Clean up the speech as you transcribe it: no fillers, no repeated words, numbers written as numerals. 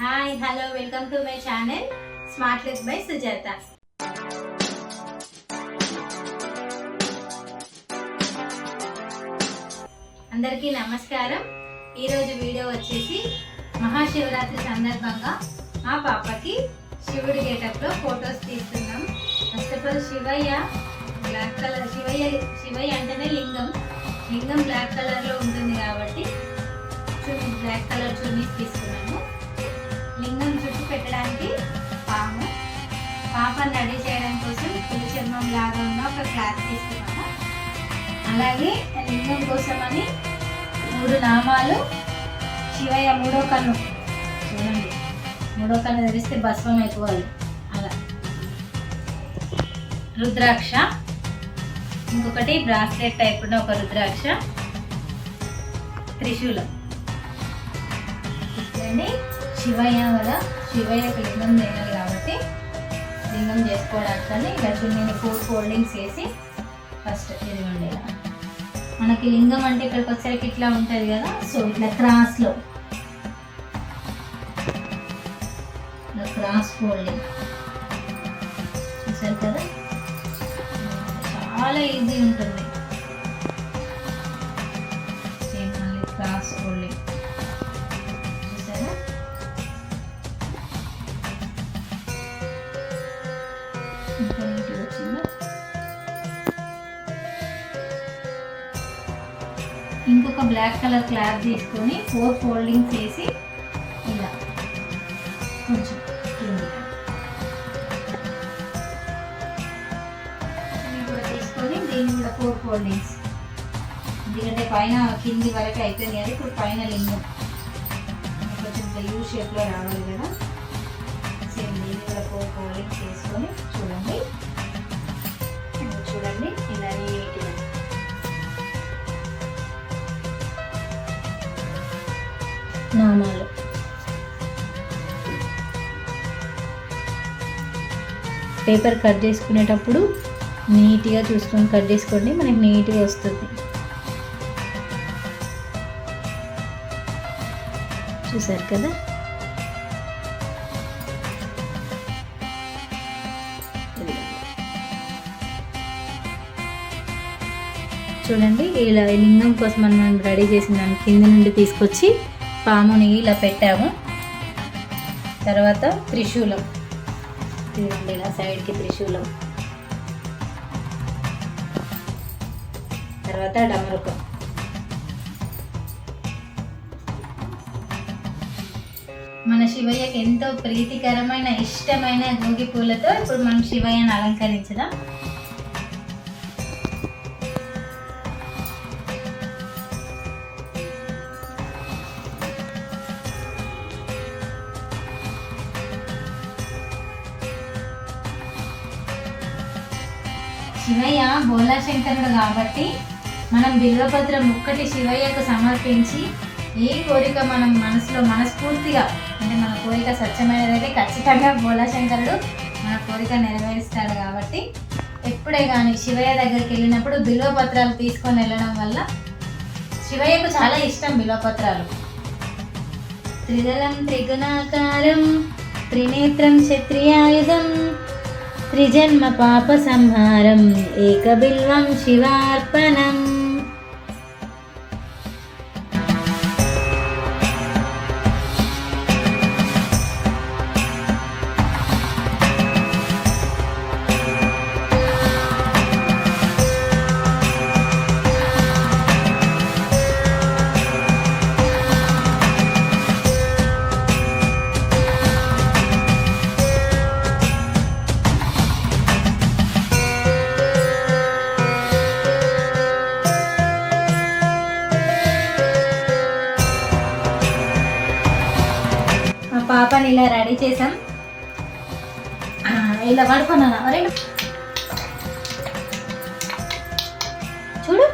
Hi hello welcome to my channel smart lift by Sujatha. అందరికీ నమస్కారం. ఈరోజు వీడియో వచ్చేసి మహాశివరాత్రి సందర్భంగా మా పాపకి శివుడి గెటప్లో ఫొటోస్ తీస్తున్నాం. First of all Shivayya black colour, Shivayya అంటేనే లింగం బ్లాక్ కలర్లో ఉంటుంది కాబట్టి బ్లాక్ కలర్ చున్నీస్ తీసుకున్నాము. లింగం చుట్టూ పెట్టడానికి పాపను రెడీ చేయడం కోసం పులి చర్మం లాగా ఉన్న ఒక క్లాత్ తీసుకున్నాము. అలాగే లింగం కోసమని 3 నామాలు, శివయ్య 3వ కన్ను చూడండి, 3వ కన్ను తెరిస్తే భస్మం అయిపోవాలి. అలా రుద్రాక్ష, ఇంకొకటి బ్రాస్లెట్ టైప్ ఉన్న ఒక రుద్రాక్ష, త్రిశూలం. శివయ్య కదా, శివయ్యకి లింగం చేయాలి కాబట్టి లింగం చేసుకోవడానికని ఇలా చున్నీని 4 ఫోల్డింగ్స్ వేసి ఫస్ట్ ఇదిగోండి ఇలా మనకి లింగం అంటే ఇక్కడికి వచ్చేసరికి ఇట్లా ఉంటుంది కదా, సో ఇట్లా క్రాస్లో క్రాస్ ఫోల్డింగ్ చూసారు కదా, చాలా ఈజీ ఉంటుంది. మళ్ళీ క్రాస్ ఫోల్డింగ్ చూసారా, ఇంకొక బ్లాక్ కలర్ క్లాత్ తీసుకొని 4 ఫోల్డింగ్స్ వేసి ఇలా కొంచెం కూడా తీసుకొని దీన్ని కూడా 4 ఫోల్డింగ్స్, ఎందుకంటే పైన కింది వరకు అయిపోయింది కదా, ఇప్పుడు పైన లింగం కొంచెం యూ షేప్లో రావాలి కదా. సేమ్ దీన్ని కూడా 4 ఫోల్డింగ్స్ వేసుకొని చూడండి ఇలా నీట్గా నామాలు. పేపర్ కట్ చేసుకునేటప్పుడు నీట్గా చూసుకొని కట్ చేసుకోండి, మనకి నీట్గా వస్తుంది. చూసారు కదా, చూడండి ఇలా లింగం కోసం మనం రెడీ చేసిన దాన్ని కింద నుండి తీసుకొచ్చి పాముని ఇలా పెట్టాము. తర్వాత త్రిశూలం, చూడండి ఇలా సైడ్కి త్రిశూలం, తర్వాత డమరుకం. మన శివయ్యకి ఎంతో ప్రీతికరమైన ఇష్టమైన గోగి పూలతో ఇప్పుడు మనం శివయ్యను అలంకరించుదాం. శివయ్య బోలా శంకరుడు కాబట్టి మనం బిల్వపత్రం ఒక్కటి శివయ్యకు సమర్పించి ఏ కోరిక మనం మనసులో మనస్ఫూర్తిగా, అంటే మన కోరిక స్వచ్ఛమైనదైతే ఖచ్చితంగా బోలా శంకరుడు మన కోరిక నెరవేరుస్తాడు. కాబట్టి ఎప్పుడే కానీ శివయ్య దగ్గరికి వెళ్ళినప్పుడు బిల్వపత్రాలు తీసుకొని వెళ్ళడం వల్ల శివయ్యకు చాలా ఇష్టం బిల్వపత్రాలు. త్రిదళం త్రిగుణాకారం త్రినేత్రం క్షత్రియాయుధం త్రిజన్మ పాప సంహారం ఏకబిల్వం శివార్పణం. పాపని ఇలా రెడీ చేసాం. ఇలా పడుకున్నాను, చూడు